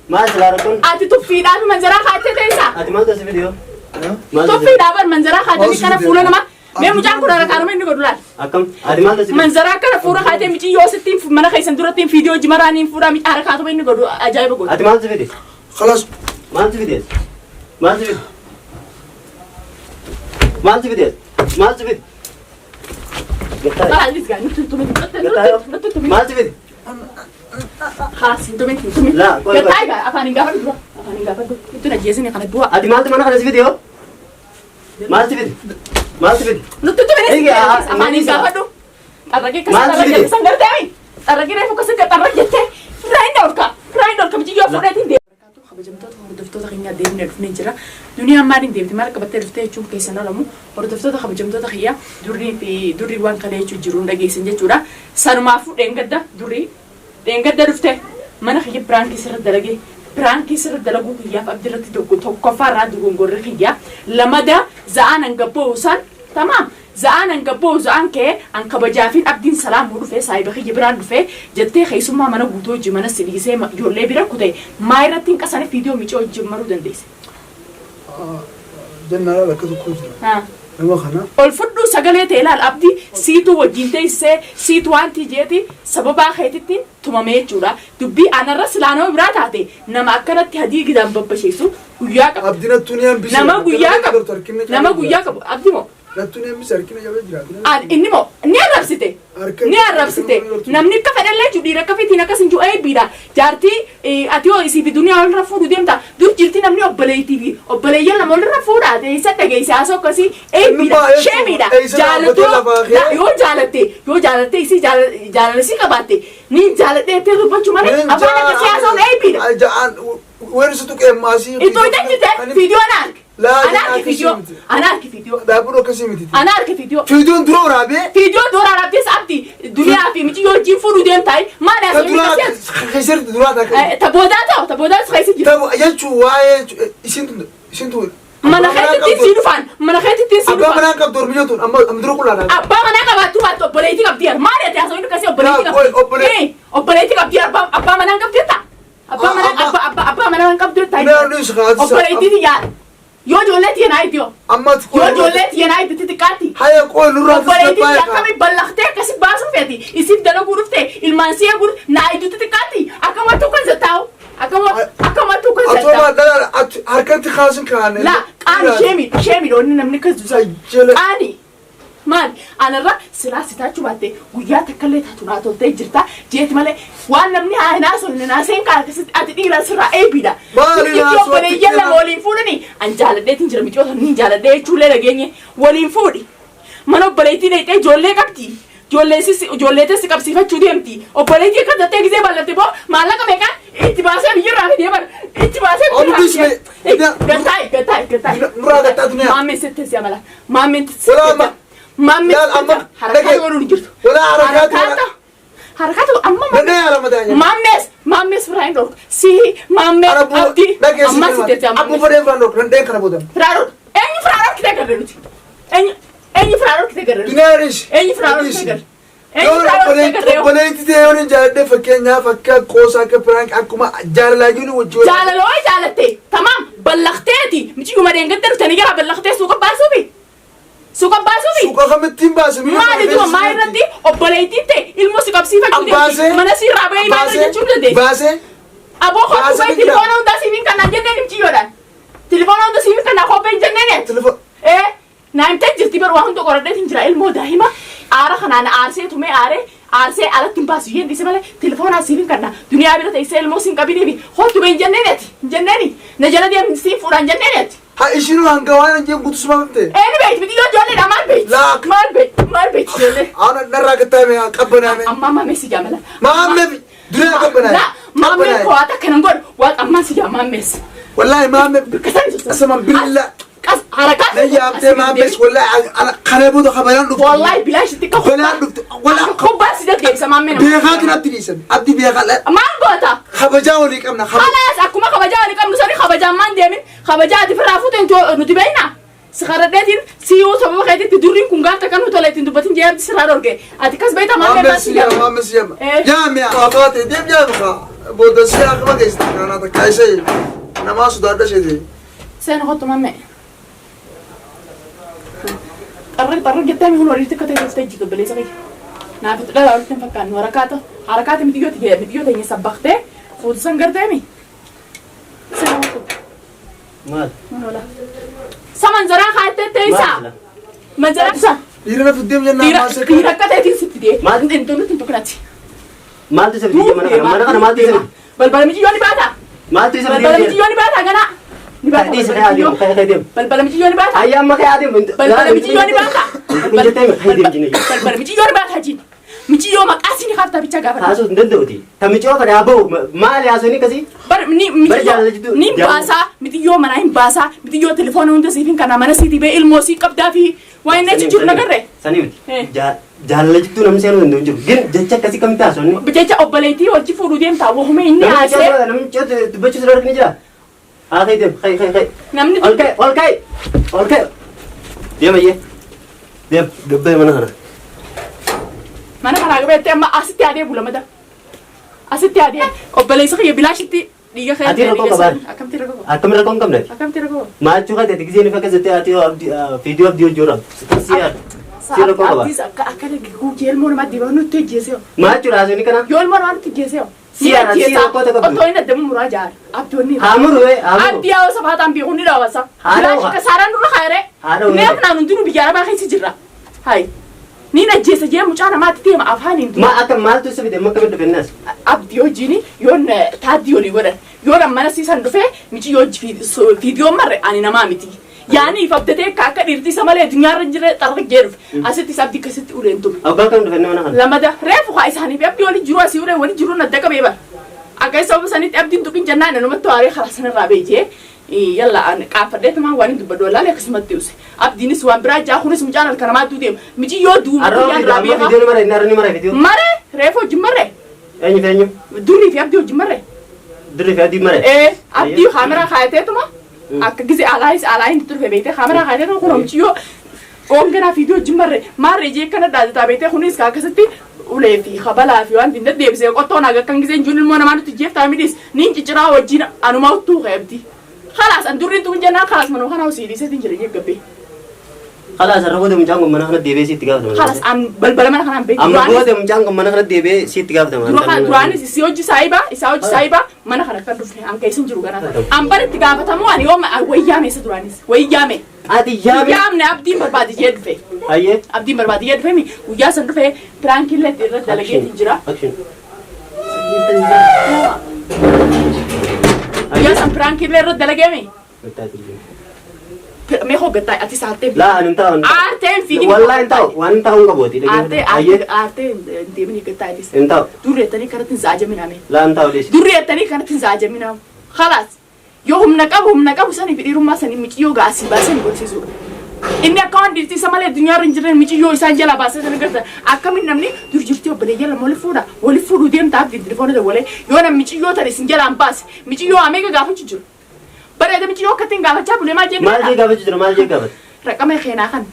ما سلاركون أتي تفيد أبي منزرة خاتة تيسا أنت ما تسوي فيديو تفيد أبي منزرة خاتة مش كنا فولا نما ما مجال كنا ركانو مني قدران أكم أنت ما تسوي منزرة كنا فورا خاتة ميجي يوستين منا خيسن دورتين فيديو جمرانين فورا ميجي أركاتو مني قدر أجايب قدر أنت ما تسوي فيديو خلاص ما تسوي فيديو ما تسوي ما تسوي فيديو ما تسوي لا ليس قاعد ما تسوي خلاص انتم لا قطعي افاني قافل انتوا نجيزني قناه دوا أنت ما تسوي أنا فيديو ما تسوي ما تسوي نتو تبني افاني قافل الرجل كسر سنگر تاوي الرجل ريفو كسر الرجل جته راين دورك بيجي يفرقين دي خبجمتو هردفتو تخينا ديبنا دفني جرا دنيا مارين ديبتي مالك بتر دفتي چون كيسنا لمو هردفتو خبجمتو تخيا دري وان كله چو جرون دغيسن جچورا سنمافو دنگدا دري دنگدا دفته من خي برانكي سر دلغي برانكي سر دلغو يا عبدالرتي دوكو توكفارا دوغور خيا لمدا زان انغبوسان تمام زان انغبوز انكه ان كبجافين عبدين سلام ودفه سايبه خي بران دفه جتي خيسما من غوتو جمنا سليسه يولي بيركوتي مايرتين كسانه فيديو ميچو جمرو دنديس جنة لك كوجرا ها ما خنا الفدو سغلي تيلال عبدي سيتو وجينتي سيتو انتي جيتي سببا خيتتين تمامي جورا دبي انا رسلانو براتاتي نما كرت هدي غدام ببشيسو غياك عبدنا الدنيا بيش نما غياك عبدي مو الدنيا بيش أركينا جاب جرا إني نياربسته نمني كفر الله جودي ركفتي نكاسين جو أي بيرا جارتي أتيو إسي في الدنيا أول رفود ديم تا دور جرتي نمني أبلي تي في أبلي يلا مول رفود هذا يسات تجي ساسو كسي أي بيرا شميرا جالتو لا يو جالتي إسي جالسي كباتي نين جالتي تلو بچو مانه أبانا كسي أسو أي بيرا وين ستوك ماسي إتو إذا جت فيديو أنا أنا فيديو دابورو كسيمتي أنا فيديو درو رابي سابتي الدنيا في ميجي يوجي فرو ديم تاي ما ناس خسرت دراتك تبودات خيسي تبو يلشو واي إسنتو ما أنا خيت تنسينو أبا منا كاب دور مليون أم درو كلنا أبا منا كاب تو بوليتي كاب ديار ما رأيت يا سوينو كسي بوليتي كاب ديار أبا منا كاب ديتا أبا منا كاب ديتا بوليتي ديار يو جولتي ينايديو أما تقول يو جولتي ينايد تتكاتي هيا قول نورا بوليتي يا كمي بلغتي كسي باسو فيتي يسيب دلو غرفتي المانسيا غور نايدو تتكاتي أكما توكن زتاو أكما توكن زتاو لا حركتي خاصن كان لا أنا شامي لو نمني كزوزا أني مان أنا را سلاسي تاچو باتي ويا تكلي تاتونا تولتي جرتا جيت مالي وانا مني هاي ناسو لناسين كالكسي أتدين راسرا أي بيدا يو بولي يلا ولين فورني أنجالة دي تنجر ميجو نينجالة دي چولي لغيني ولين فوري منو بليتي ديتي جولي كبتي جولي تسي كبسي فچو ديمتي او بليتي كدتي كزي بالتي بو مالا كميكا اتباسي بيجي رامي ديبر اتباسي بيجي قطاي مرا قطا دنيا مامي ستسي عملا مامي ولا مامي حركات وروني جرتو ولا حركات أما مامي فراين روك سي مامي أبدي أما ستة أبو فريق فراين روك رندين كنا بودم فرارو أني فرارو كده كررتي أني فرارو كده كررتي دنيارش أني فرارو كده بوليتي تيورين جالده فكينا فكا كوسا كبرانك أكما جاللاجوني وجوه جالتي تمام بلغتيتي مش يوم ما ينقدر تنيجي بلغتي سوق باسوبي سوق خمتين باسو ما ندي ما يردي أبليتي تي الموسيقى بسيفة كده ما نسي رابعي ما نسي شو ده باسه أبو خلاص تليفون عند سيفين كنا جنين نمشي يوران تليفون عند سيفين كنا خوبين جنين تليفون إيه نايم تجلتي بروحهم تقولنا تنجرا الموداهما آره خنانا آرسي تومي آرسي على تنباسو يندي سمالة تليفون عسيفين كنا دنيا بيرة تيسير الموسين كبيرة بي هو تومين جنيني نجلا دي من سيف وران جنينت ها إيشينو هنقوانا نجيب قدس ما بنتي إيه بيت بدي يو جولي لا مال بيت جولي أنا نراك تامي قبنا مي أما ميسي جاملا مامي دنيا قبنا لا مامي كواتا كننقول وات أما سي مامي والله مامي أسمع بالله حركات نيا أبتي مامي والله أنا خربوده خبران والله بلاش تك ولا خب بس ده كيف سمامي بيخاك نبتدي أبدي بيخال ما قوتا خبجاو ليك أمنا خلاص أكما خبجاو ليك أمنا سوري خبجاو مان ديمين خبجاو دي فرافوت انتو نتبينا سخردتين سيو سبب خيتي تدورين كونغان تكانو تولتين دبتين جيب سرارورك أتكاس بيتا مامي مامي سيام يا ميا قافاتي ديم جابخا booda si akkuma keessatti kana takkaa ishee namaa sodaadha isheeti. Seen hottu mamme. Xarra jettee mi huloriitti akka ta'e dhuftee jitu bilisa kee. Naaf itti dhalaa walitti hin fakkaannu harakaata mitiyyoota inni sabbaqtee fuutu san gartee mi. Seen hottu. Maal? Manola. Saman zaraa kaattee teessaa. Manzaraa isaa. Dhiira na fiddeem jennaan maasee. Dhiira akka ta'eetiin sitti dee. Maal hin tuqnatti. Maaltu isa biyya mana kana maaltu isa? Balbala mijiyoo ni baata. Maaltu isa Balbala mijiyoo ni baata ganaa. Ni baata. Kadhiisa kaya adeemu kaya adeemu. Balbala mijiyoo ni baata. Ayyaamma kaya adeemu. Balbala mijiyoo ni baata. Balbala mijiyoo ni baata jiin. Mijiyoo maqaa siin hafta bicha gaafa. Haasuu hin danda'uti. Ta mijiyoo kana yaaboo maali haasuun akkasii? Ni baasaa mijiyoo manaa hin baasaa mijiyoo telefoona hunda siifin kana mana siitii bee ilmoo sii qabdaa fi waa inni achi jiru nagarree. Sanii miti. Jaallattuu namni seenuu danda'u jiru. Gin jecha akkasii kamitti haasonni? Jecha obboleettii wajji fuudhuu deemtaa wahume inni haasee. Namichi dubbachuu sirra arginu jira. Haa ka'ii deemu ka'ii. Namni ol ka'ii. Deema iyyee. Deema gabbee mana kana. Mana kana gabeettee amma asitti adee bulamada. Asitti adee obboleessa kiyya bilaashitti dhiiga kee. Ati rakkoo qabaan. Akkamti rakkoo? Akkami rakkoo hin qabne? Akkamti rakkoo? Maachuu kate ati giseen ifa keessatti ati viidiyoo abdii hojii horan. Si rakkoo qaba. Akka gugee ilmoo namaa dibaa nutti ejjeesee. Maachuu raasuu ni kana? Yoo ilmoo namaa nutti ejjeesee. Si rakkoo qabdu. Otoo inni addamu muraa jaara. Abdoonni. Haamuru haamuru. Abdii haa sabaataan beekuun ni daawwasa. Bilaashi akka saaraan dura kaayaree. Neef naan hundi nu biyya arabaa keessa jirra. Hayi. Niin ajjeesa jee mucaa namaatti deema afaaniin. Ma akka maaltu isa fide makka bidda fennas? Abdii hojiini yoon taaddii olii godhan yoon mana siisan dhufee mici yoo viidiyoo marre ani namaa miti. Yaani ifabdatee akka dhiirtisa malee addunyaarra jira xarra jee dhufe asitti sabdi akkasitti uleen tume. Abbaan kam dhufe nama kana? Lamada reefu haa isaanii fi abdii olii jiru asii uree wali jiru nadda qabee bara. Akka isa obsanitti abdiin tuqin jennaan namatti waaree karaa sanarraa beekee. Yalla an qaafadheet maa waan dubbadoo laale akkasumatti use abdiinis waan biraa jaa kunis mucaan halkan namaatu deema mici yoo duuma guyyaan raabee viidiyoo mare inni arni mare viidiyoo mare reefu hojii mare eenyu durrii fi abdii hojii mare durrii fi abdii mare abdii kaameraa kaayateetuma akka gize alaayin turfe beekte kaameraa kaayateetuma kun mici yoo onganaa viidiyoo hojii mare maarree jee kana dhaadataa beekte kunis akkasitti ulee fi kabalaa fi waan dinda deebisee qottoon akka kan giseen juun ilmoo namaa nuti jeeftaa midis niin cicciraa wajjin anumaa uttuu qabdi. خلاص أندورين تقول جنا خلاص منو خنا وسيدي سيدين جري جببي خلاص الرجل ده مجانكم من أخذ ديبي سيت جابته خلاص أم بل من خنا بيت أما الرجل ده مجانكم من أخذ ديبي سيت جابته دراني سيوج سايبا من خنا كردفني أم كيسن جرو جنا أم برد تجابته مو أنا يوم ويامي سدراني ويامي هذه يامي أبدي بربادي جد في أيه أبدي بربادي جد فيني ويا سندفه ترانكيل لتيرد دلقي تجرا يا سام برانكيل لتيرد دلقي مي मैं हो गया अति साथे ला अनंता आते फिर والله انت وانت هون قبوتي आते دي مني قلت عادي انت دوري تاني كانت نزاجة من عمي لا انت وليش دوري تاني كانت نزاجة من عمي خلاص يوم نقابو سني في روما سني ميجي يوغا اسي باسن بوتي زور إني أكون ديرتي سمالة الدنيا رنجرين ميجي يو إسان جلا باسن سني قلت أكمل نمني دور جبتي وبلي جلا مولي فودا ديم تاب في التليفون ده ولا يونا ميجي يو ترى سنجلا أمباس ميجي يو أميكا غافو تجور برا ده ميجي يو كتين غافو تجاب لما جيني ما جي غافو تجور ما جي غافو رقم خينا خان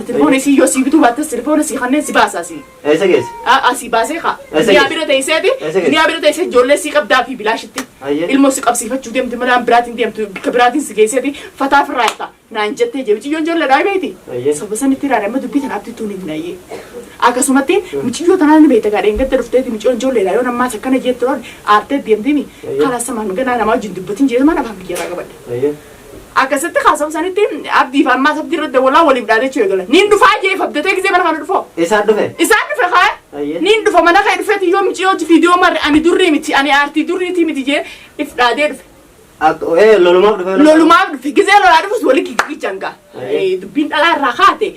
تليفون سي يو سي بدو باتس تليفون سي خان سي باسا سي ऐसा कैसे أسي باسي خا نيابيرو تيسي دي نيابيرو تيسي جولة سي قبدا في بلاشتي الموسيقى بسي فتشو ديم تمران براتين ديم كبراتين سي كيسي دي فتا فرايتا نانجتة جبتي يون جولة راي بيتي سبسان تيرا رمى دبي تنابتي توني بنايي أكاسوماتي ميجيو تنان بيتا كارين قد رفتي دي ميجيو جولة رايو نما سكنا جيترون آرتي ديم ديمي خلاص سمان مغنا نما جندبتين جيز ما نفهم كيرا قبل akkasitti haasa'u sanitti abdii fi ammaa sabdi irratti walaa waliif dhaadachuu eegala. Niin dhufaa jee fabdatee gisee mana kana dhufoo. Isaan dhufe kaa. Niin dhufa mana kee dhufeeti yoo miciyoo viidiyoo marre ani durrii miti ani aartii durriitii miti jee if dhaadee dhufe. Lolumaaf dhufe gisee lolaa dhufus wali giggichan gaa. Dubbiin dhalaa irraa kaate.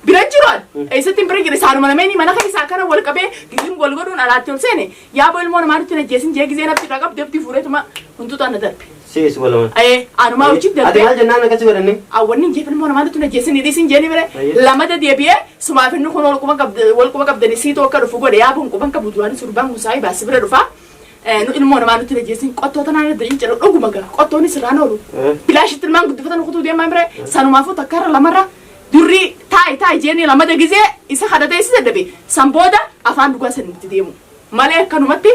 Bira jiruun eessatti bira jira isaanuma lameenii mana kan isaa kana wal qabee gisiin wal godhuun alaatti ol seene yaaboo ilmoo namaa nutti najjeesin jee gisee nafti irraa qabu deebtii fuudheetuma huntuutaan na darbe. سيس ولا ما أنا ما وجدت هذا هل جنانا كذا ولا ني أولين جيف المون ما نتونا جيسين يديسين جاني بره لما ده ديبيه سما في النخون والكم قبض نسيت وكر فوق ده يابون كمان كبودوان سربان مساي بس بره رفا المون ما نتونا جيسين قطو تنا يدرين جلو لقوا مجا قطو نسرانو بلاش تلمان قد فتنا خطو ديما مره سانو ما فوت كار لمرة durri taay jeeni lamada gizee isa kadhatee isa dabe sanbooda afaan dhugaa san itti deemu malee akkanumatti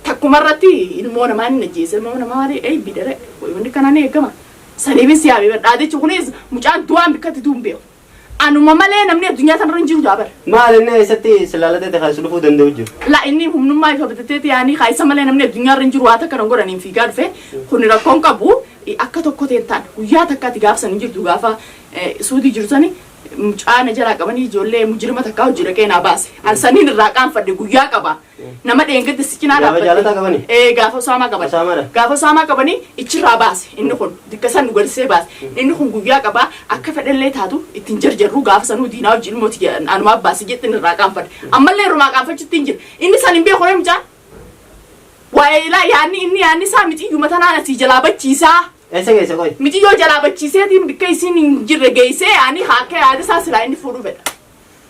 takkumarratti ilmoo namaa inni ajjeese ilmoo namaa ay bidare wanni kana ne eegama saniibis yaabe badhaadichi kunis mucaan du'aan bikkatti duumbeeku anuma malee namni addunyaa tanarra hin jiru jaabar maal inni eessatti silaalatee taasisu dhufuu danda'u jiru la inni humnummaa ifa bitateeti yaani kaayisa malee namni addunyaa irra hin jiru waa takka nan godhaniin fiigaa dhufe kun rakkoon qabu akka tokko ta'e ta'an guyyaa takkaatti gaafsan hin jirtu gaafa suudii jirtani mucaana jalaa qabanii ijoollee mujirma takkaa hojii dhaqee naa baase ansaniin irraa qaanfadhe guyyaa qaba nama dheengadde sikinaa dhaabbate gaafa saamaa qabani gaafa saamaa qabanii ichirraa baase inni kun dikkasan nu garsee baase inni kun guyyaa qaba akka fedhallee taatu ittiin jarjarru gaafa sanuu diinaa hojii ilmooti anumaa baase jettin irraa qaanfadhe ammallee irrumaa qaanfachuutti hin jira inni san hin beeku mucaan waa'ee ilaa yaanni isaa mixii matanaan asii jalaa bachiisaa ese geesse koy miti yoo jalaa bachiiseetiin bikka isin hin jirre geessee ani haakee yaada isaa silaa inni fuudhu fedha.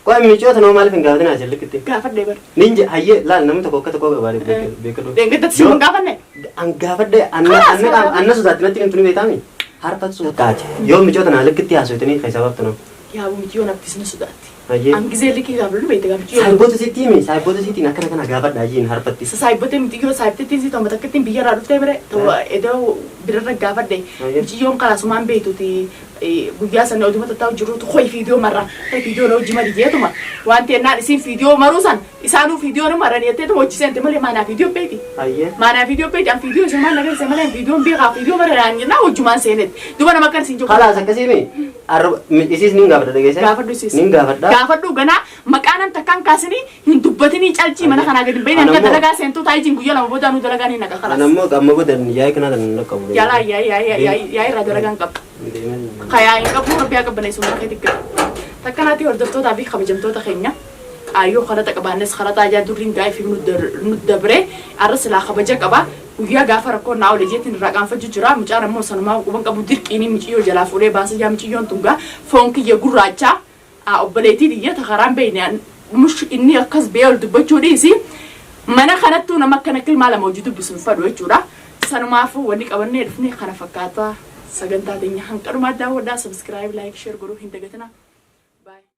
Koy michoota nama maaliif hin gaafatin asii likkite? Gaafadhee bara. Ninja hayyee laal namni tokko akka tokko gabaadhe beekadhu. Deengatti si hin gaafanne? An gaafadhe anna sodaatti natti himtu ni beektaami? Harfatu sodaati. Yoo michoota naa likkitti haasawitanii kan sabaabtu nama. Yaa miti yoo naftis na sodaatti. Hayyee. An gisee likkii gaafadhu beekte gaafachuu. Saayibboota sittiimi saayibboota sittiin akkana kana gaafadha hayyiin harfatti. Saayibboota miti yoo saayibteettiin si tomba takkattiin biyya irraa dhuftee bire edoo birarra gaafadhe. Miti yoon kalaasumaan beektuti guyyaa sana oduma tattaa'u jirutu hoy fiidiyoo marra fiidiyoo na hojii madiyyeetuma waan ta'ennaan isin fiidiyoo maruu san isaanuu fiidiyoo nama marran jetteetuma hojjiseente malee maanaa fiidiyoo beeti. Maanaa fiidiyoo beeti an fiidiyoo isa maal nagarse malee fiidiyoon beekaa fiidiyoo marraan jennaa hojjumaan seenetti duba nama akkan isin jiru. Kalaas akkasiimi isiis nin gaafadha dhageessa. Gaafadhu isiis. Nin gaafadha. Gaafadhu ganaa maqaa nam takkaan kaasanii hin dubbatinii calcii mana kanaa gadi bahin hanga dalagaa seentuu taa'ee guyyaa lama booda anuu dalagaa ni naqa kalaas. Anammoo amma booda yaa'ii kanaa kan hin qabu. Yaalaa yaa'ii irraa dalagaan qabu. Kayaa hin qabu rabbi haa qabbaneessu maqaa xiqqaa. Takkanaatti hordoftootaa fi kabajamtoota keenya ayyoo kadhata qabaannes kadhataa ajaa durriin gaa'eef nu dabre arra silaa kabaja qaba. Guyyaa gaafa rakkoon naa olee jeetiin irraa qaanfachuu jira. Mucaan ammoo sanumaa quban qabu dirqiinii miciyyoo jalaa fuudhee baasee yaa miciyyoon tungaa foon kiyya gurraacha obboleettii dhiyya takaraan beeynaan mush inni akkas bee ol dubbachuu dhiisi. Mana kanattuu nama akkana kilmaa lama hojii dubbisuun fadhu jechuudha. Sanumaafuu wanni qabannee dhufnee kana fakkaata. Sagantaa teenya hanqarumaa daawwadhaa subscribe like share godhuu hin dagatinaa.